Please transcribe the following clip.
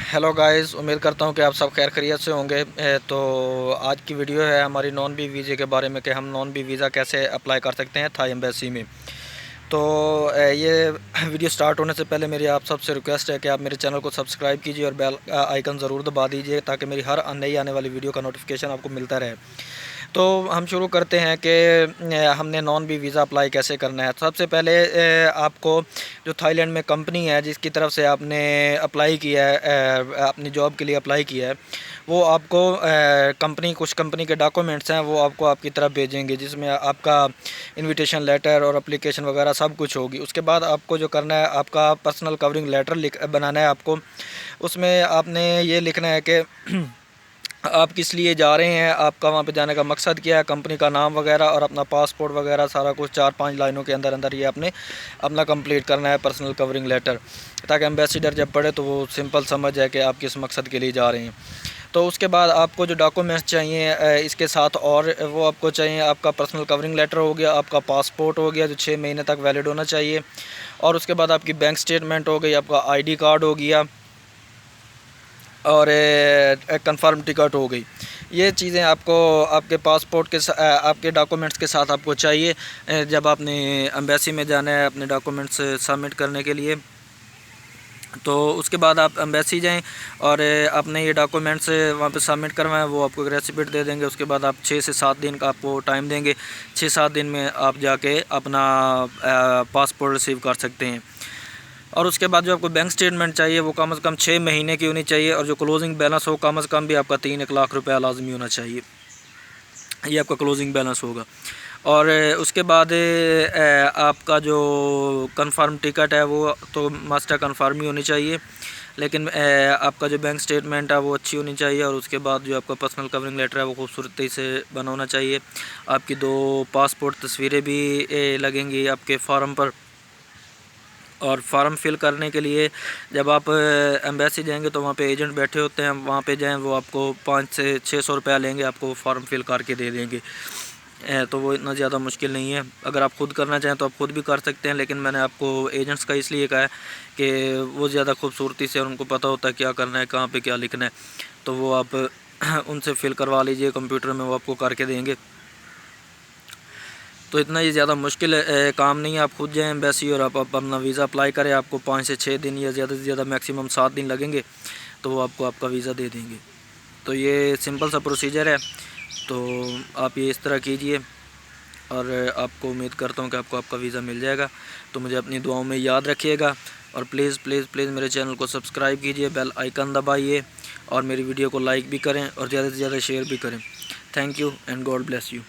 Hello guys, उम्मीद करता हूँ कि आप सब खैर खैरियत से होंगे। तो आज की वीडियो है हमारी नॉन बी वीज़े के बारे में कि हम नॉन बी वीज़ा कैसे अप्लाई कर सकते हैं थाई एम्बेसी में। तो ये वीडियो स्टार्ट होने से पहले मेरी आप सबसे रिक्वेस्ट है कि आप मेरे चैनल को सब्सक्राइब कीजिए और बेल आइकन ज़रूर दबा दीजिए ताकि मेरी हर नई आने वाली वीडियो का नोटिफिकेशन आपको मिलता रहे। तो हम शुरू करते हैं कि हमने नॉन बी वीज़ा अप्लाई कैसे करना है। सबसे पहले आपको जो थाईलैंड में कंपनी है जिसकी तरफ से आपने अप्लाई किया है, अपनी जॉब के लिए अप्लाई किया है, वो आपको कुछ कंपनी के डॉक्यूमेंट्स हैं वो आपको आपकी तरफ भेजेंगे, जिसमें आपका इनविटेशन लेटर और एप्लीकेशन वगैरह सब कुछ होगी। उसके बाद आपको जो करना है, आपका पर्सनल कवरिंग लेटर बनाना है आपको। उसमें आपने ये लिखना है कि आप किस लिए जा रहे हैं, आपका वहाँ पे जाने का मकसद क्या है, कंपनी का नाम वगैरह और अपना पासपोर्ट वगैरह सारा कुछ 4-5 लाइनों के अंदर अंदर ये आपने अपना कंप्लीट करना है पर्सनल कवरिंग लेटर, ताकि एम्बेसडर जब पढ़े तो वो सिंपल समझ जाए कि आप किस मकसद के लिए जा रहे हैं। तो उसके बाद आपको जो डॉक्यूमेंट्स चाहिए इसके साथ, और वो आपको चाहिए, आपका पर्सनल कवरिंग लेटर हो गया, आपका पासपोर्ट हो गया जो 6 महीने तक वैलिड होना चाहिए, और उसके बाद आपकी बैंक स्टेटमेंट हो गई, आपका ID कार्ड हो गया और कंफर्म टिकट हो गई। ये चीज़ें आपको आपके पासपोर्ट के आपके डॉक्यूमेंट्स के साथ आपको चाहिए जब आपने एम्बेसी में जाना है अपने डॉक्यूमेंट्स सबमिट करने के लिए। तो उसके बाद आप एम्बेसी जाएं और अपने ये डॉक्यूमेंट्स वहाँ पे सबमिट करवाएं, वो आपको एक रेसिप्ट दे देंगे। उसके बाद आप 6 से 7 दिन का आपको टाइम देंगे। 6-7 दिन में आप जाके अपना पासपोर्ट रिसीव कर सकते हैं। और उसके बाद जो आपको बैंक स्टेटमेंट चाहिए वो कम से कम 6 महीने की होनी चाहिए, और जो क्लोजिंग बैलेंस हो कम से कम भी आपका 3-1 लाख रुपया लाजमी होना चाहिए। ये आपका क्लोजिंग बैलेंस होगा। और उसके बाद आपका जो कंफर्म टिकट है वो तो मस्ट है, कंफर्म ही होनी चाहिए, लेकिन आपका जो बैंक स्टेटमेंट है वो अच्छी होनी चाहिए। और उसके बाद जो आपका पर्सनल कवरिंग लेटर है वो खूबसूरती से बना होना चाहिए। आपकी 2 पासपोर्ट तस्वीरें भी लगेंगी आपके फॉर्म पर। और फार्म फिल करने के लिए जब आप एम्बेसी जाएंगे तो वहाँ पे एजेंट बैठे होते हैं, वहाँ पे जाएं, वो आपको 500 से 600 रुपया लेंगे, आपको फॉर्म फिल करके दे देंगे। तो वो इतना ज़्यादा मुश्किल नहीं है। अगर आप खुद करना चाहें तो आप खुद भी कर सकते हैं, लेकिन मैंने आपको एजेंट्स का इसलिए कहा है कि वो ज़्यादा खूबसूरती से, उनको पता होता है क्या करना है, कहाँ पर क्या लिखना है, तो वो आप उनसे फिल करवा लीजिए, कंप्यूटर में वो आपको करके देंगे। तो इतना ये ज़्यादा मुश्किल काम नहीं है। आप खुद जाएँ एम्बेसी और आप अपना वीज़ा अप्लाई करें। आपको 5 से 6 दिन या ज़्यादा से ज़्यादा मैक्सिमम 7 दिन लगेंगे, तो वो आपको आपका वीज़ा दे देंगे। तो ये सिंपल सा प्रोसीजर है। तो आप ये इस तरह कीजिए और आपको उम्मीद करता हूँ कि आपको आपका वीज़ा मिल जाएगा। तो मुझे अपनी दुआओं में याद रखिएगा, और प्लीज़ प्लीज़ प्लीज़ मेरे चैनल को सब्सक्राइब कीजिए, बेल आइकन दबाइए, और मेरी वीडियो को लाइक भी करें और ज़्यादा से ज़्यादा शेयर भी करें। Thank you and God bless you.